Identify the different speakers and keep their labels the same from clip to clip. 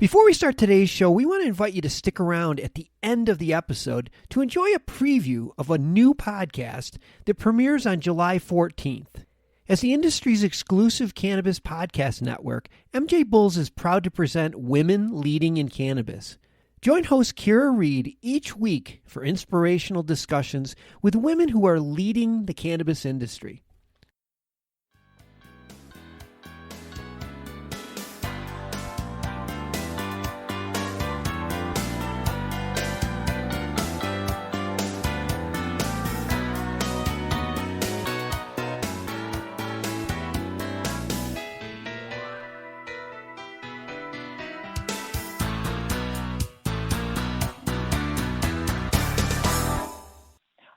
Speaker 1: Before we start today's show, we want to invite you to stick around at the end of the episode to enjoy a preview of a new podcast that premieres on July 14th. As the industry's exclusive cannabis podcast network, MJBulls is proud to present Women Leading in Cannabis. Join host Kira Reed each week for inspirational discussions with women who are leading the cannabis industry.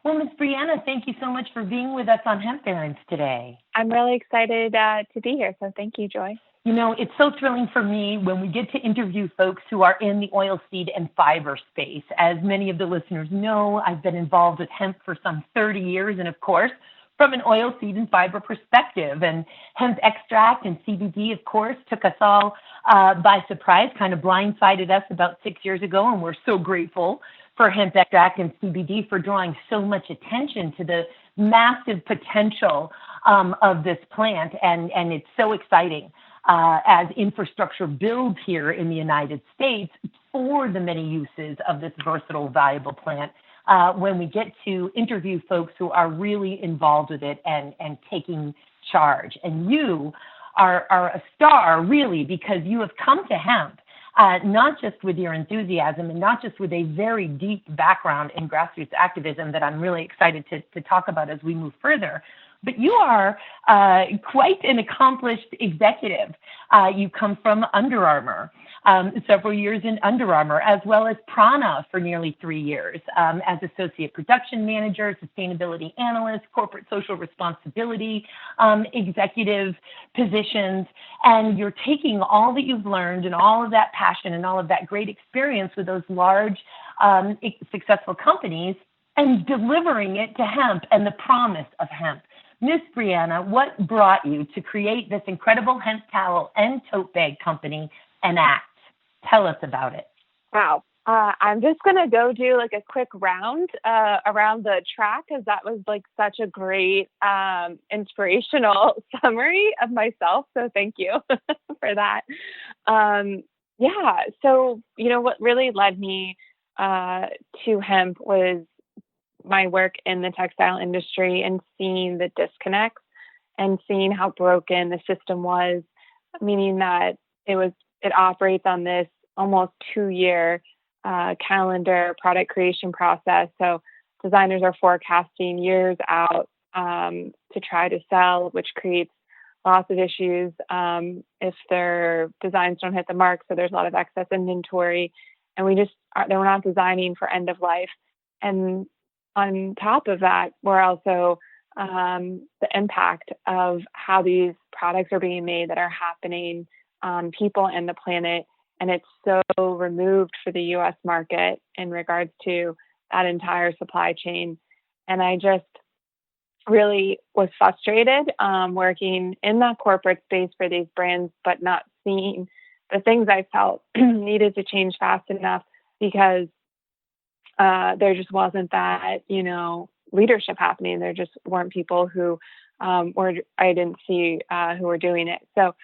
Speaker 2: Well, Ms. Brianna, thank you so much for being with us on Hemp Barons today.
Speaker 3: I'm really excited to be here, so thank you, Joy.
Speaker 2: You know, it's so thrilling for me when we get to interview folks who are in the oilseed and fiber space. As many of the listeners know, I've been involved with hemp for some 30 years, and of course, from an oilseed and fiber perspective. And hemp extract and CBD, of course, took us all by surprise, kind of blindsided us about 6 years ago, and we're so grateful for hemp extract and CBD for drawing so much attention to the massive potential of this plant. And it's so exciting as infrastructure builds here in the United States for the many uses of this versatile, valuable plant. When we get to interview folks who are really involved with it and taking charge. And you are a star, really, because you have come to hemp not just with your enthusiasm and not just with a very deep background in grassroots activism that I'm really excited to talk about as we move further, but you are quite an accomplished executive. You come from Under Armour, several years in Under Armour, as well as Prana for nearly 3 years as associate production manager, sustainability analyst, corporate social responsibility, executive positions. And you're taking all that you've learned and all of that passion and all of that great experience with those large, successful companies and delivering it to hemp and the promise of hemp. Miss Brianna, what brought you to create this incredible hemp towel and tote bag company, Anact? Tell us about it.
Speaker 3: Wow. I'm just going to go do like a quick round around the track because that was like such a great inspirational summary of myself. So thank you for that. So, you know, what really led me to hemp was my work in the textile industry and seeing the disconnects and seeing how broken the system was, meaning that it operates on this almost 2-year calendar product creation process. So designers are forecasting years out to try to sell, which creates lots of issues if their designs don't hit the mark. So there's a lot of excess inventory, and we're not designing for end of life. And on top of that, we're also the impact of how these products are being made that are happening on people and the planet. And it's so removed for the U.S. market in regards to that entire supply chain. And I just really was frustrated working in that corporate space for these brands, but not seeing the things I felt needed to change fast enough because there just wasn't that, leadership happening. There just weren't people who I didn't see who were doing it. So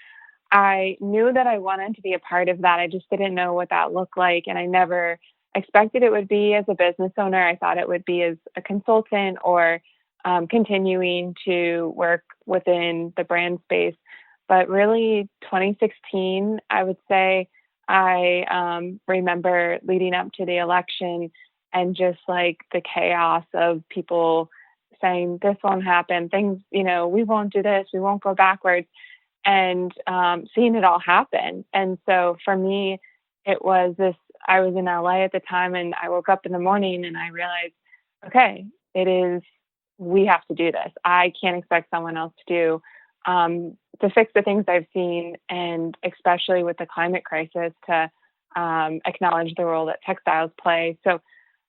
Speaker 3: I knew that I wanted to be a part of that. I just didn't know what that looked like. And I never expected it would be as a business owner. I thought it would be as a consultant or continuing to work within the brand space. But really 2016, I would say, I remember leading up to the election and just like the chaos of people saying, this won't happen, things, we won't do this, we won't go backwards, and seeing it all happen. And so for me, it was this, I was in LA at the time and I woke up in the morning and I realized, okay, we have to do this. I can't expect someone else to do to fix the things I've seen, and especially with the climate crisis, to acknowledge the role that textiles play. So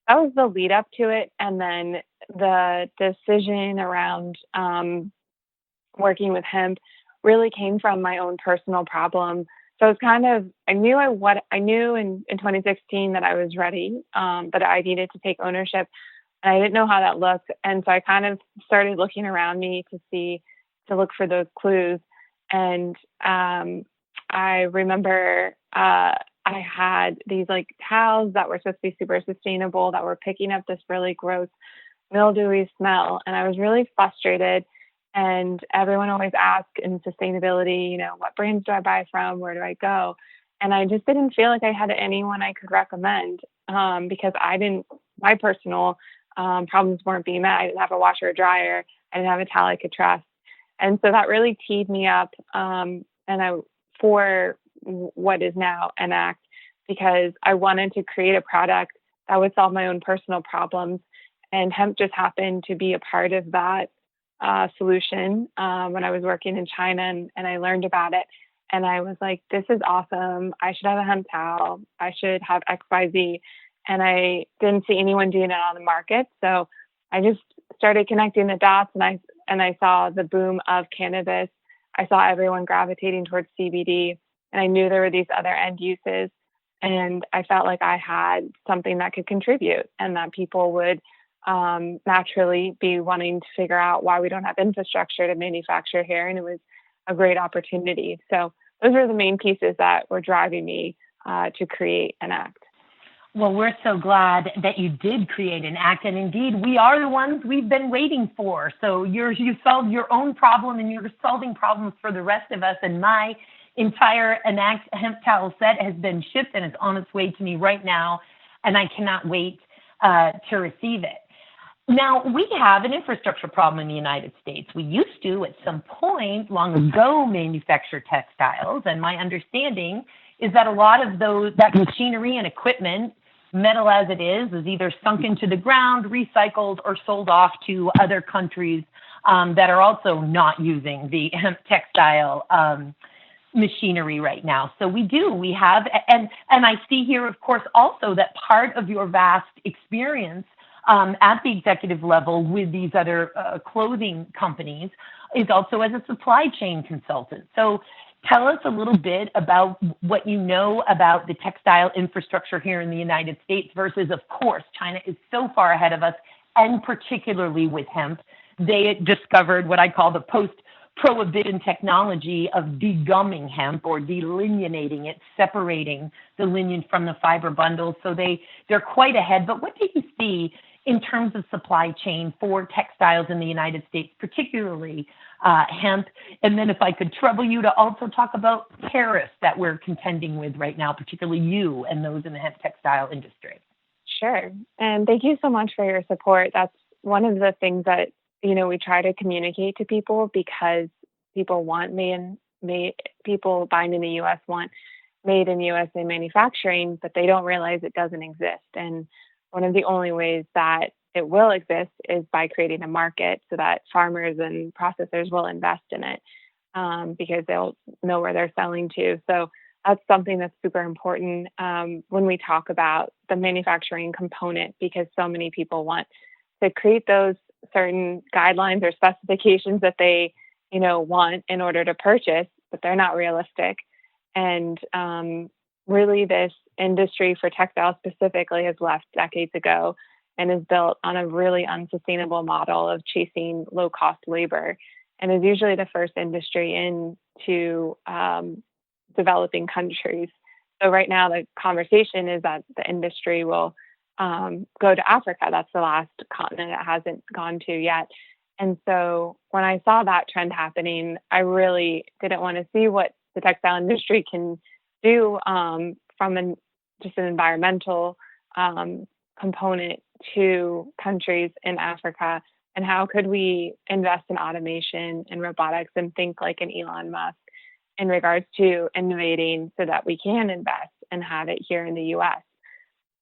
Speaker 3: that was the lead up to it. And then the decision around working with hemp really came from my own personal problem So it's I knew in 2016 that I was ready, but I needed to take ownership, and I didn't know how that looked. And so I kind of started looking around me to look for those clues. And I remember I had these like towels that were supposed to be super sustainable that were picking up this really gross mildewy smell. And I was really frustrated. And everyone always asks in sustainability, what brands do I buy from? Where do I go? And I just didn't feel like I had anyone I could recommend because my personal problems weren't being met. I didn't have a washer or dryer. I didn't have a towel I could trust. And so that really teed me up for what is now Anact, because I wanted to create a product that would solve my own personal problems. And hemp just happened to be a part of that solution when I was working in China, and I learned about it. And I was like, this is awesome. I should have a hemp towel. I should have XYZ. And I didn't see anyone doing it on the market. So I just started connecting the dots, and I saw the boom of cannabis. I saw everyone gravitating towards CBD, and I knew there were these other end uses. And I felt like I had something that could contribute, and that people would naturally be wanting to figure out why we don't have infrastructure to manufacture here. And it was a great opportunity. So those were the main pieces that were driving me to create Anact.
Speaker 2: Well, we're so glad that you did create Anact, and indeed, we are the ones we've been waiting for. So you solved your own problem, and you're solving problems for the rest of us. And my entire Anact hemp towel set has been shipped, and it's on its way to me right now, and I cannot wait to receive it. Now, we have an infrastructure problem in the United States. We used to, at some point long ago, manufacture textiles, and my understanding is that a lot of that machinery and equipment, metal as it is either sunk into the ground, recycled, or sold off to other countries that are also not using the hemp textile machinery right now. So we have, and I see here, of course, also that part of your vast experience at the executive level with these other clothing companies is also as a supply chain consultant. So tell us a little bit about what you know about the textile infrastructure here in the United States versus, of course, China is so far ahead of us, and particularly with hemp. They discovered what I call the post-prohibition technology of degumming hemp, or delineating it, separating the lignin from the fiber bundles. So they're quite ahead. But what do you see in terms of supply chain for textiles in the United States, particularly hemp? And then if I could trouble you to also talk about tariffs that we're contending with right now, particularly you and those in the hemp textile industry.
Speaker 3: Sure. And thank you so much for your support. That's one of the things that, we try to communicate to people, because people people buying in the U.S. want made in USA manufacturing, but they don't realize it doesn't exist. And one of the only ways that it will exist is by creating a market so that farmers and processors will invest in it because they'll know where they're selling to. So that's something that's super important when we talk about the manufacturing component, because so many people want to create those certain guidelines or specifications that they, want in order to purchase, but they're not realistic. And really, this industry for textiles specifically has left decades ago and is built on a really unsustainable model of chasing low-cost labor, and is usually the first industry into developing countries. So right now, the conversation is that the industry will go to Africa. That's the last continent it hasn't gone to yet. And so when I saw that trend happening, I really didn't want to see what the textile industry can do from just an environmental component to countries in Africa, and how could we invest in automation and robotics and think like an Elon Musk in regards to innovating so that we can invest and have it here in the U.S.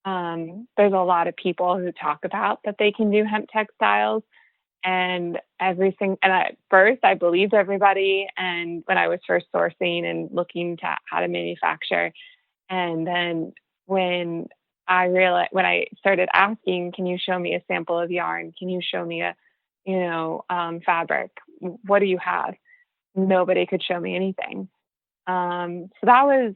Speaker 3: There's a lot of people who talk about that they can do hemp textiles, and everything. And at first, I believed everybody. And when I was first sourcing and looking to how to manufacture, and then when I started asking, can you show me a sample of yarn? Can you show me a, fabric? What do you have? Nobody could show me anything. So that was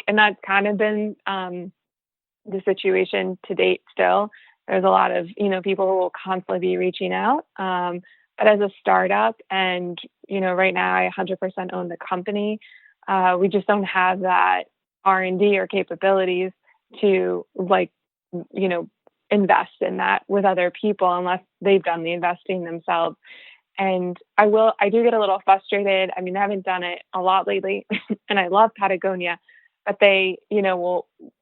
Speaker 3: and that's kind of been the situation to date still. There's a lot of, people who will constantly be reaching out. But as a startup and, right now I 100% own the company, we just don't have that R&D or capabilities to invest in that with other people unless they've done the investing themselves. And I do get a little frustrated. I mean, I haven't done it a lot lately and I love Patagonia, but they,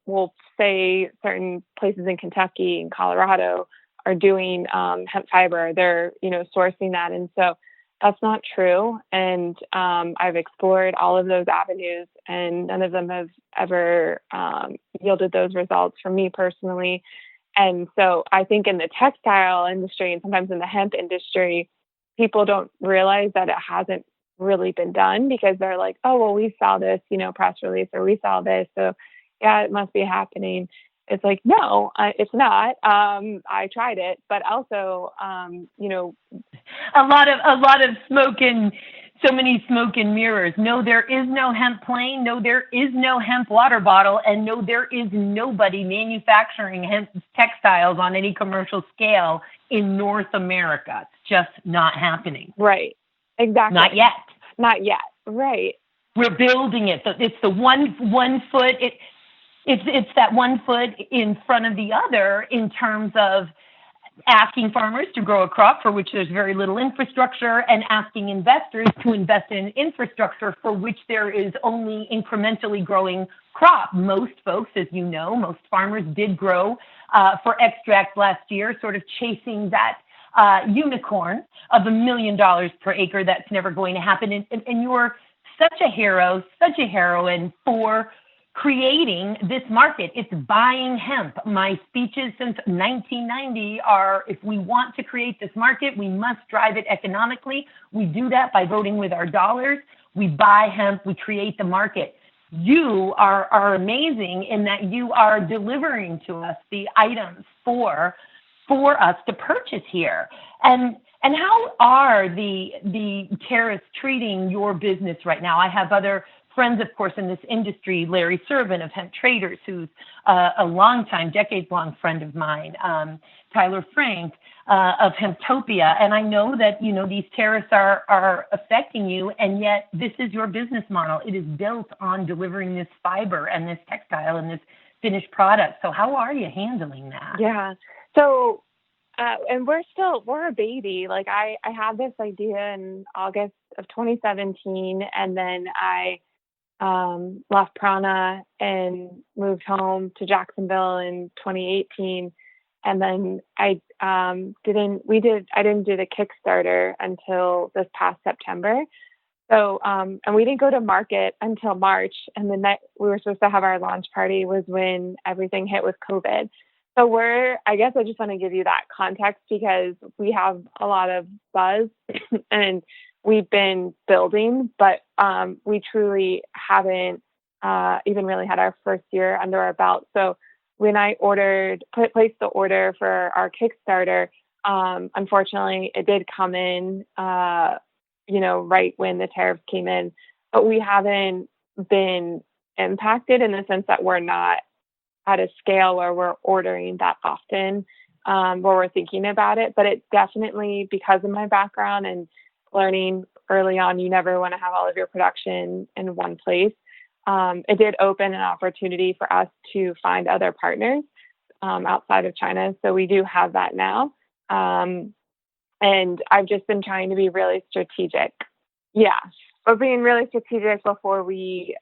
Speaker 3: will say certain places in Kentucky and Colorado are doing hemp fiber. They're, sourcing that. And so that's not true. And I've explored all of those avenues and none of them have ever yielded those results for me personally. And so I think in the textile industry and sometimes in the hemp industry, people don't realize that it hasn't really been done because they're like, oh, well, we saw this, press release, or we saw this. So yeah, it must be happening. It's like, no, it's not. I tried it, but also,
Speaker 2: a lot of smoke and so many smoke and mirrors. No, there is no hemp plane. No, there is no hemp water bottle. And no, there is nobody manufacturing hemp textiles on any commercial scale in North America. It's just not happening.
Speaker 3: Right. Exactly.
Speaker 2: Not yet.
Speaker 3: Not yet. Right.
Speaker 2: We're building it. It's the one foot. It's that 1 foot in front of the other in terms of asking farmers to grow a crop for which there's very little infrastructure and asking investors to invest in infrastructure for which there is only incrementally growing crop. Most folks, as you know, most farmers did grow for extract last year, sort of chasing that unicorn of $1 million per acre. That's never going to happen. And you're such a hero, such a heroine for creating this market. It's buying hemp. My speeches since 1990 are, if we want to create this market, we must drive it economically. We do that by voting with our dollars. We buy hemp, we create the market. You are amazing in that you are delivering to us the items for us to purchase here. And how are the tariffs treating your business right now? I have other friends, of course, in this industry, Larry Servin of Hemp Traders, who's a long-time, decades-long friend of mine, Tyler Frank of Hemptopia. And I know that, these tariffs are affecting you, and yet this is your business model. It is built on delivering this fiber and this textile and this finished product. So how are you handling that?
Speaker 3: Yeah. So, and we're a baby. Like I had this idea in August of 2017, and then I left Prana and moved home to Jacksonville in 2018. And then I didn't do the Kickstarter until this past September. So, and we didn't go to market until March. And the night we were supposed to have our launch party was when everything hit with COVID. So I guess I just want to give you that context because we have a lot of buzz and we've been building, but we truly haven't even really had our first year under our belt. So when I placed the order for our Kickstarter, unfortunately, it did come in, right when the tariffs came in. But we haven't been impacted in the sense that we're not at a scale where we're ordering that often, where we're thinking about it. But it definitely, because of my background and learning early on, you never want to have all of your production in one place. It did open an opportunity for us to find other partners outside of China. So we do have that now. And I've just been trying to be really strategic. Yeah. But being really strategic before we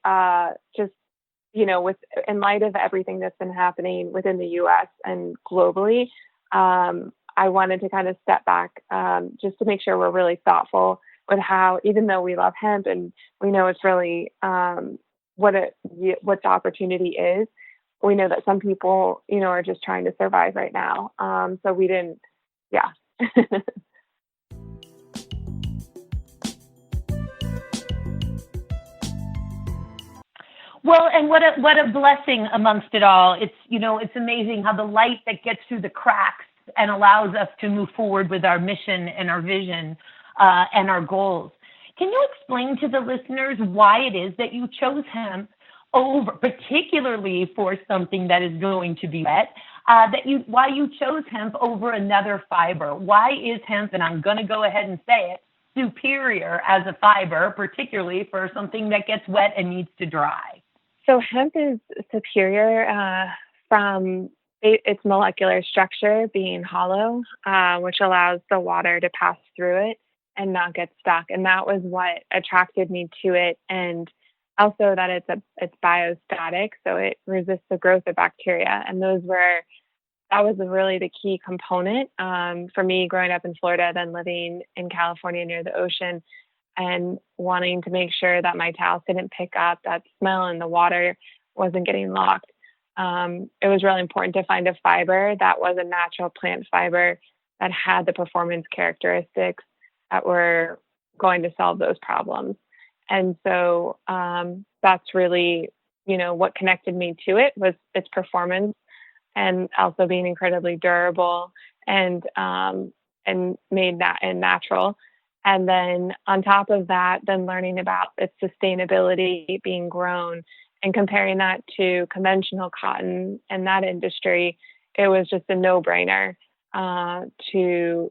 Speaker 3: in light of everything that's been happening within the US and globally, I wanted to kind of step back just to make sure we're really thoughtful with how, even though we love hemp and we know it's really what the opportunity is, we know that some people, are just trying to survive right now. So we didn't, yeah.
Speaker 2: Well, and what a blessing amongst it all. It's amazing how the light that gets through the cracks and allows us to move forward with our mission and our vision and our goals. Can you explain to the listeners why it is that you chose hemp over, particularly for something that is going to be wet, why you chose hemp over another fiber? Why is hemp, and I'm going to go ahead and say it, superior as a fiber, particularly for something that gets wet and needs to dry?
Speaker 3: So hemp is superior from its molecular structure being hollow, which allows the water to pass through it and not get stuck. And that was what attracted me to it. And also that it's biostatic, so it resists the growth of bacteria. And that was really the key component for me growing up in Florida, then living in California near the ocean, and wanting to make sure that my towels didn't pick up that smell and the water wasn't getting locked. It was really important to find a fiber that was a natural plant fiber that had the performance characteristics that were going to solve those problems. And so that's really, what connected me to it was its performance, and also being incredibly durable and made that and natural. And then on top of that, then learning about its sustainability being grown and comparing that to conventional cotton and that industry, it was just a no-brainer to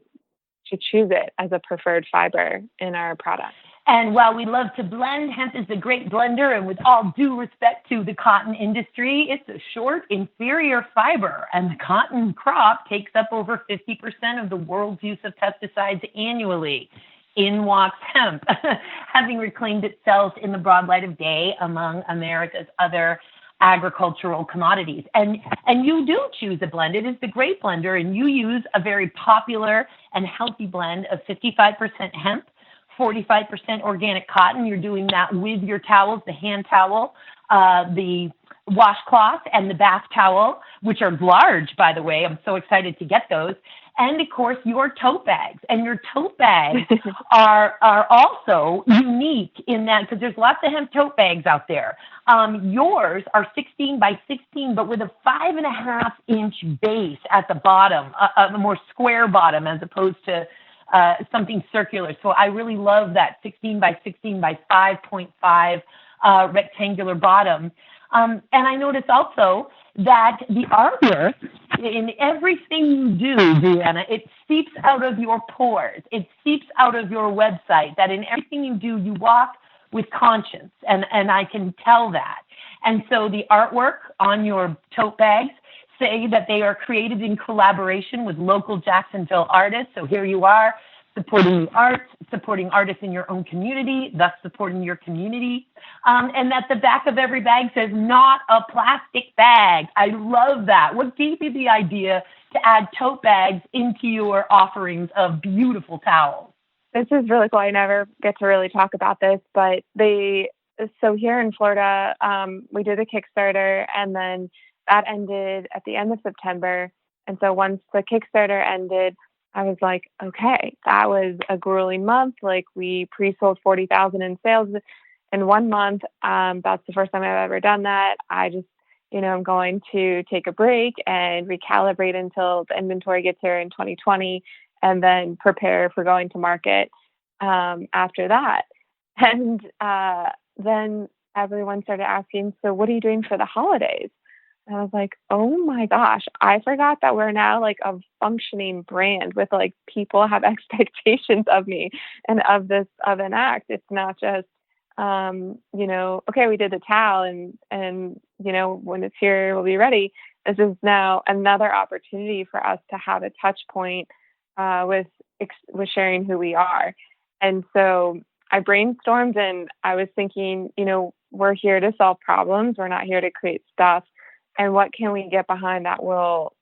Speaker 3: choose it as a preferred fiber in our product.
Speaker 2: And while we love to blend, hemp is a great blender, and with all due respect to the cotton industry, it's a short, inferior fiber, and the cotton crop takes up over 50% of the world's use of pesticides annually. In walks hemp, having reclaimed itself in the broad light of day among America's other agricultural commodities. And you do choose a blend. It is the great blender, and you use a very popular and healthy blend of 55% hemp, 45% organic cotton. You're doing that with your towels, the hand towel, the washcloth, and the bath towel, which are large, by the way. I'm so excited to get those. And of course, your tote bags. And your tote bags are also unique in that, because there's lots of hemp tote bags out there. Yours are 16 by 16, but with a 5.5-inch base at the bottom, a more square bottom as opposed to something circular. So I really love that 16 by 16 by 5.5 rectangular bottom. And I notice also that the artwork in everything you do, Brianna, it seeps out of your pores. It seeps out of your website, that in everything you do, you walk with conscience. And I can tell that. And so the artwork on your tote bags say that they are created in collaboration with local Jacksonville artists. So here you are, supporting art, supporting artists in your own community, thus supporting your community. And that the back of every bag says, not a plastic bag. I love that. What gave you the idea to add tote bags into your offerings of beautiful towels?
Speaker 3: This is really cool. I never get to really talk about this, but so here in Florida, we did a Kickstarter, and then that ended at the end of September. And so once the Kickstarter ended, I was like, okay, that was a grueling month. Like, we pre-sold 40,000 in sales in 1 month. That's the first time I've ever done that. I just, I'm going to take a break and recalibrate until the inventory gets here in 2020, and then prepare for going to market after that. And then everyone started asking, so what are you doing for the holidays? And I was like, oh my gosh, I forgot that we're now like a functioning brand with like people have expectations of me and of Anact. It's not just, okay, we did the towel and when it's here, we'll be ready. This is now another opportunity for us to have a touch point with sharing who we are. And so I brainstormed, and I was thinking, we're here to solve problems. We're not here to create stuff. And what can we get behind that will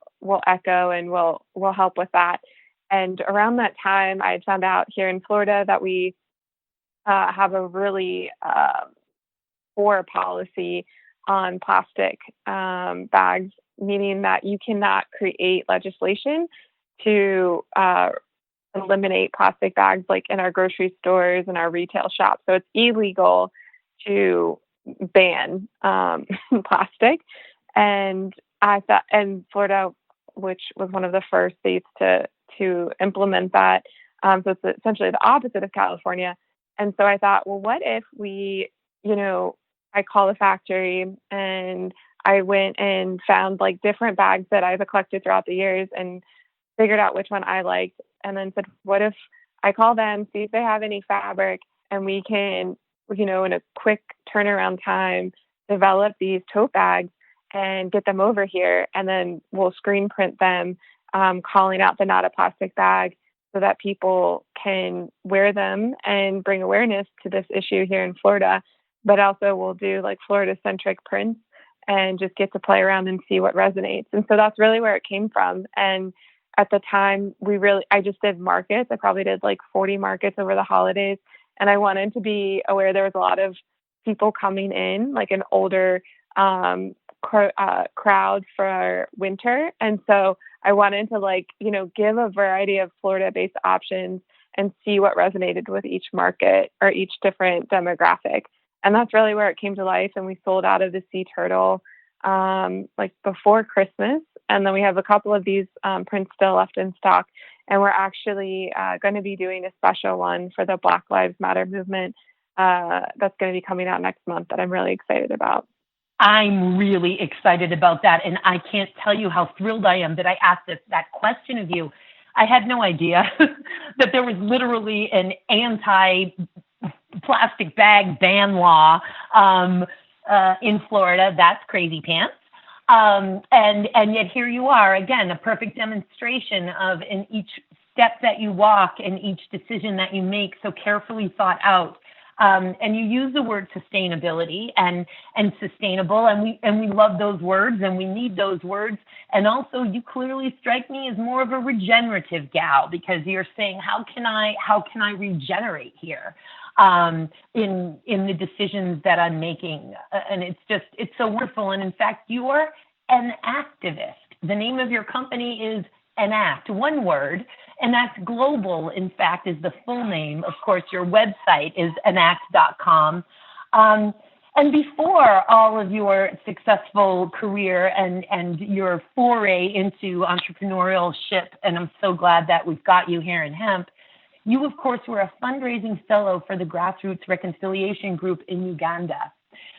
Speaker 3: echo and will help with that? And around that time, I had found out here in Florida that we have a really poor policy on plastic bags, meaning that you cannot create legislation to eliminate plastic bags like in our grocery stores and our retail shops. So it's illegal to ban plastic. And I thought, and Florida, which was one of the first states to implement that, so it's essentially the opposite of California. And so I thought, well, what if we, I call the factory and I went and found like different bags that I've collected throughout the years and figured out which one I liked. And then said, what if I call them, see if they have any fabric, and we can, in a quick turnaround time, develop these tote bags and get them over here. And then we'll screen print them, calling out the not a plastic bag so that people can wear them and bring awareness to this issue here in Florida. But also we'll do like Florida centric prints and just get to play around and see what resonates. And so that's really where it came from. And at the time I just did markets. I probably did like 40 markets over the holidays. And I wanted to be aware there was a lot of people coming in, like an older crowd for winter. And so I wanted to give a variety of Florida-based options and see what resonated with each market or each different demographic. And that's really where it came to life. And we sold out of the sea turtle before Christmas. And then we have a couple of these prints still left in stock. And we're actually going to be doing a special one for the Black Lives Matter movement that's going to be coming out next month that I'm really excited about.
Speaker 2: I'm really excited about that. And I can't tell you how thrilled I am that I asked that question of you. I had no idea that there was literally an anti-plastic bag ban law in Florida. That's crazy pants. And yet here you are, again, a perfect demonstration of in each step that you walk and each decision that you make, so carefully thought out. And you use the word sustainability and sustainable, and we love those words and we need those words. And also you clearly strike me as more of a regenerative gal, because you're saying, how can I regenerate here in the decisions that I'm making? And it's so wonderful. And in fact, you are an activist. The name of your company is Anact, one word. Anact Global, in fact, is the full name. Of course, your website is anact.com. And before all of your successful career and your foray into entrepreneurship, and I'm so glad that we've got you here in hemp, you, of course, were a fundraising fellow for the Grassroots Reconciliation Group in Uganda,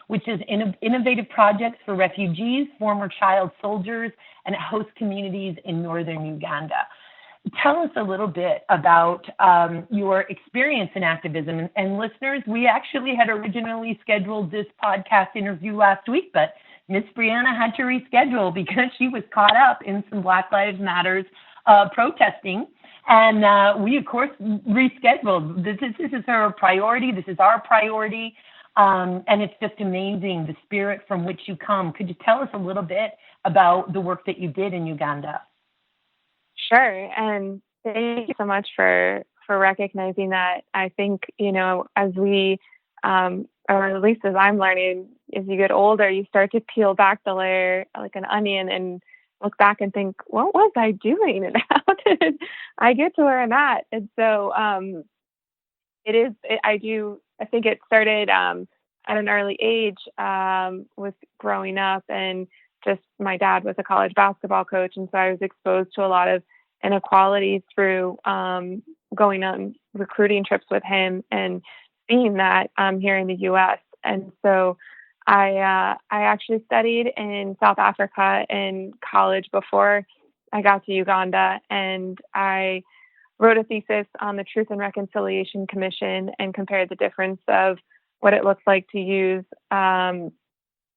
Speaker 2: which is innovative projects for refugees, former child soldiers, and host communities in northern Uganda. Tell us a little bit about your experience in activism. And listeners, we actually had originally scheduled this podcast interview last week, but Miss Brianna had to reschedule because she was caught up in some Black Lives Matters protesting. And we, of course, rescheduled. This is her priority. This is our priority. And it's just amazing, the spirit from which you come. Could you tell us a little bit about the work that you did in Uganda?
Speaker 3: Sure. And thank you so much for recognizing that. I think, as we, or at least as I'm learning, as you get older, you start to peel back the layer like an onion and look back and think, what was I doing? And how did I get to where I'm at? And so I think it started at an early age with growing up, and just my dad was a college basketball coach. And so I was exposed to a lot of inequality through going on recruiting trips with him and seeing that here in the U.S. And so I actually studied in South Africa in college before I got to Uganda, and I wrote a thesis on the Truth and Reconciliation Commission and compared the difference of what it looks like to use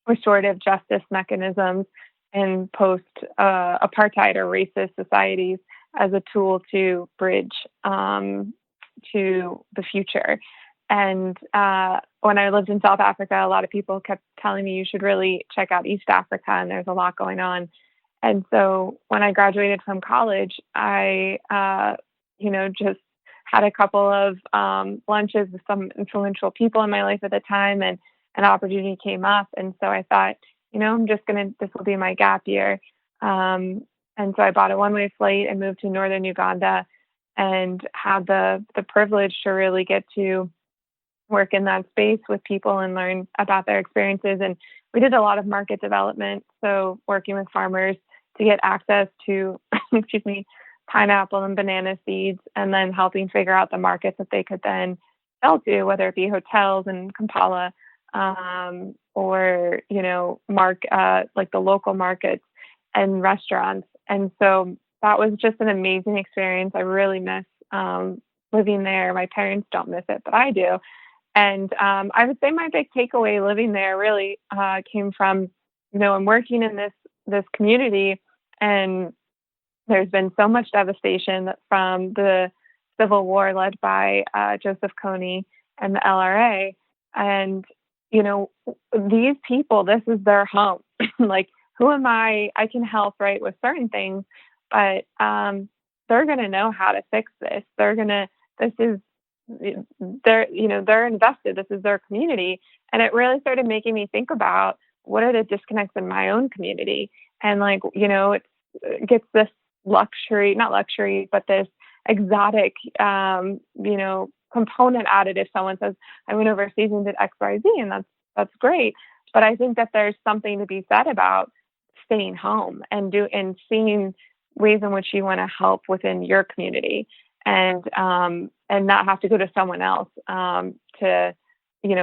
Speaker 3: restorative justice mechanisms in post-apartheid or racist societies as a tool to bridge to the future. And when I lived in South Africa, a lot of people kept telling me you should really check out East Africa, and there's a lot going on. And so when I graduated from college, I just had a couple of lunches with some influential people in my life at the time, and an opportunity came up. And so I thought, this will be my gap year. And so I bought a one-way flight and moved to northern Uganda and had the privilege to really get to work in that space with people and learn about their experiences. And we did a lot of market development. So working with farmers to get access to, pineapple and banana seeds, and then helping figure out the markets that they could then sell to, whether it be hotels in Kampala, or, like the local markets and restaurants. And so that was just an amazing experience. I really miss living there. My parents don't miss it, but I do. And I would say my big takeaway living there really came from, I'm working in this community, and there's been so much devastation from the civil war led by Joseph Kony and the LRA. And, these people, this is their home. Like, who am I? I can help, right, with certain things, but they're going to know how to fix this. They're invested. This is their community. And it really started making me think about what are the disconnects in my own community. And it gets this not luxury, but this exotic, component added if someone says, I went overseas and did X, Y, Z, and that's great. But I think that there's something to be said about staying home and seeing ways in which you want to help within your community, and not have to go to someone else to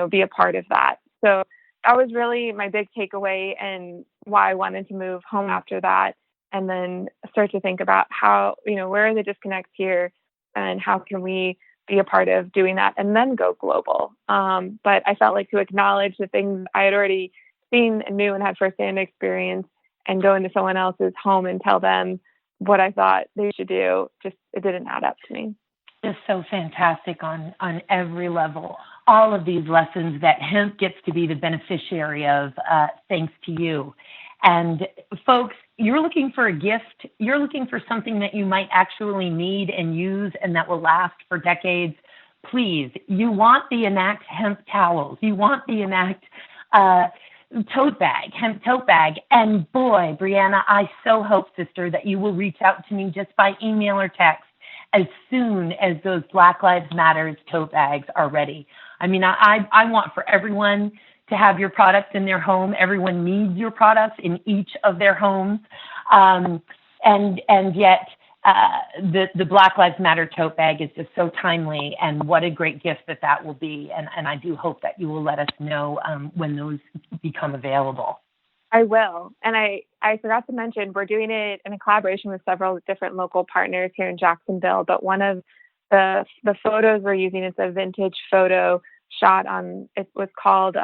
Speaker 3: be a part of that. So that was really my big takeaway and why I wanted to move home after that, and then start to think about how, where are the disconnects here and how can we be a part of doing that, and then go global. But I felt like to acknowledge the things I had already seen and knew and had firsthand experience, and go into someone else's home and tell them what I thought they should do, it didn't add up to me.
Speaker 2: Just so fantastic on every level. All of these lessons that hemp gets to be the beneficiary of, thanks to you. And folks, you're looking for a gift. You're looking for something that you might actually need and use and that will last for decades. Please, you want the Anact hemp-towels. You want the Anact tote bag, hemp tote bag. And boy, Brianna, I so hope, sister, that you will reach out to me just by email or text as soon as those Black Lives Matter tote bags are ready. I mean, I want for everyone to have your products in their home. Everyone needs your products in each of their homes. And yet the Black Lives Matter tote bag is just so timely, and what a great gift that will be. And I do hope that you will let us know when those become available.
Speaker 3: I will. And I forgot to mention, we're doing it in a collaboration with several different local partners here in Jacksonville, but one of the photos we're using is a vintage photo shot on, it was called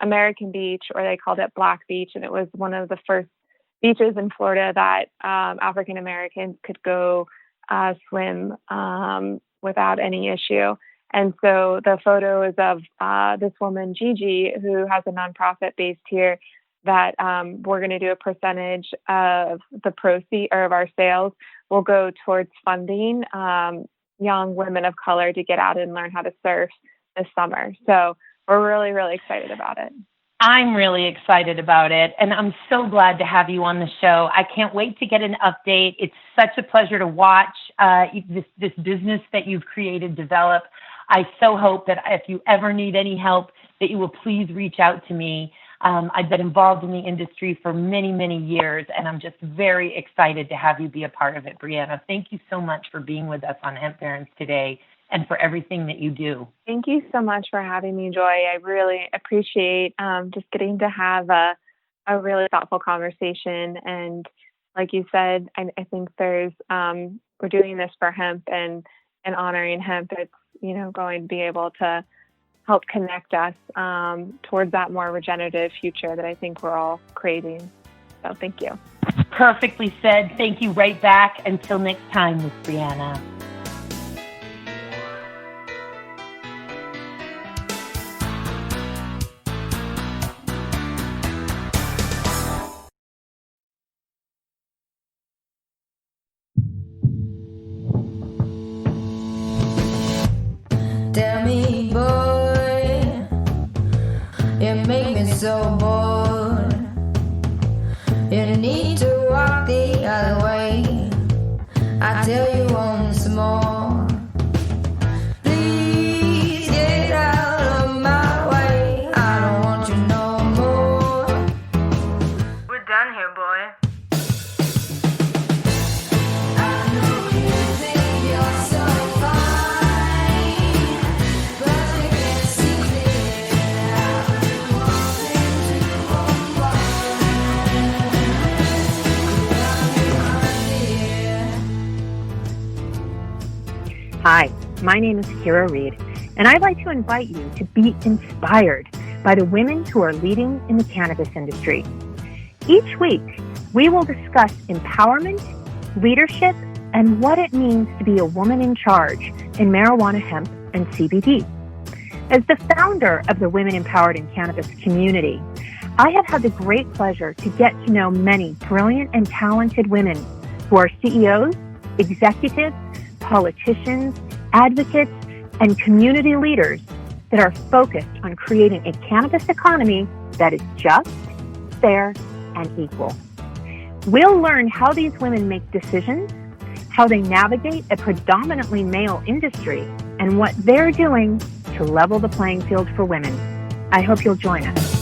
Speaker 3: American Beach, or they called it Black Beach. And it was one of the first beaches in Florida that African Americans could go swim without any issue. And so the photo is of this woman, Gigi, who has a nonprofit based here, that we're going to do a percentage of the proceeds or of our sales will go towards funding young women of color to get out and learn how to surf this summer. So we're really, really excited about it.
Speaker 2: I'm really excited about it, and I'm so glad to have you on the show. I can't wait to get an update. It's such a pleasure to watch this business that you've created develop. I so hope that if you ever need any help, that you will please reach out to me. I've been involved in the industry for many, many years, and I'm just very excited to have you be a part of it, Brianna. Thank you so much for being with us on Hemp Barons today, and for everything that you do.
Speaker 3: Thank you so much for having me, Joy. I really appreciate just getting to have a really thoughtful conversation. And like you said, I think there's we're doing this for hemp and honoring hemp. It's going to be able to help connect us towards that more regenerative future that I think we're all craving. So thank you.
Speaker 2: Perfectly said. Thank you right back. Until next time with Brianna.
Speaker 4: Tell me, boy, you make me so bored. You need to walk the other way. I tell you once more. Please get out of my way. I don't want you no more. We're done here, boy. I know you think you're so fine, but
Speaker 5: Hi, my name is Kira Reed, and I'd like to invite you to be inspired by the women who are leading in the cannabis industry. Each week, we will discuss empowerment, leadership, and what it means to be a woman in charge in marijuana, hemp, and CBD. As the founder of the Women Empowered in Cannabis community, I have had the great pleasure to get to know many brilliant and talented women who are CEOs, executives, politicians, advocates, and community leaders that are focused on creating a cannabis economy that is just, fair, and equal. We'll learn how these women make decisions, how they navigate a predominantly male industry, and what they're doing to level the playing field for women. I hope you'll join us.